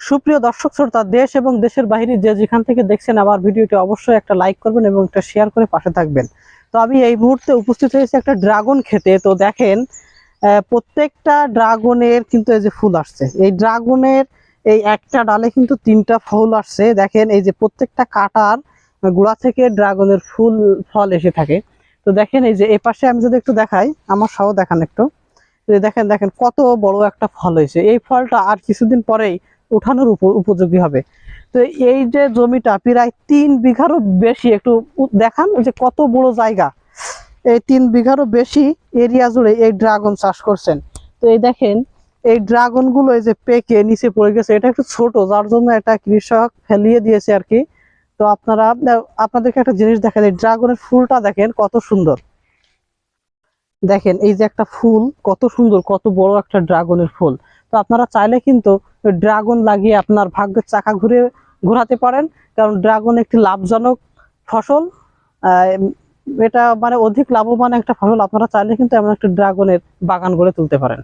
সুপ্রিয় দর্শক শ্রোতা, দেশ এবং দেশের বাইরে যে যেখান থেকে দেখছেন আমার ভিডিওটি অবশ্যই একটা লাইক করবেন এবং একটা শেয়ার করে পাশে থাকবেন। তো আমি এই মুহূর্তে উপস্থিত হয়েছি একটা ড্রাগন খেতে। তো দেখেন প্রত্যেকটা ড্রাগনের কিন্তু এই যে ফুল আসছে, এই ড্রাগনের এই একটা ডালে কিন্তু 3টা ফুল আসছে। দেখেন এই যে প্রত্যেকটা কাটার গোড়া থেকে ড্রাগনের ফল এসে থাকে। তো দেখেন এই যে এ পাশে আমি যদি একটু দেখাই, আমার সহ দেখান একটু। দেখেন দেখেন কত বড় একটা ফল হয়েছে। এই ফলটা আর কিছুদিন পরেই উঠানোর উপযোগী হবে। তো এই যে জমিটা প্রায় 3 বিঘারও বেশি, একটু দেখান যে কত বড় জায়গা। এই 3 বিঘারও বেশি এরিয়া জুড়ে এই ড্রাগন চাষ করছেন। তো এই দেখেন এই ড্রাগন গুলো এই যে পেকে নিচে পড়ে গেছে, এটা একটু ছোট, যার জন্য এটা কৃষক ফেলিয়ে দিয়েছে আর কি। তো আপনাদেরকে একটা জিনিস দেখেন, এই ড্রাগনের ফুলটা দেখেন কত সুন্দর। দেখেন এই যে একটা ফুল কত সুন্দর, কত বড় একটা ড্রাগনের ফুল। তো আপনারা চাইলে কিন্তু ড্রাগন লাগিয়ে আপনার ভাগ্যের চাকা ঘোরাতে পারেন, কারণ ড্রাগন একটি লাভজনক ফসল। এটা মানে অধিক লাভবান একটা ফসল। আপনারা চাইলে কিন্তু এমন একটা ড্রাগনের বাগান গড়ে তুলতে পারেন।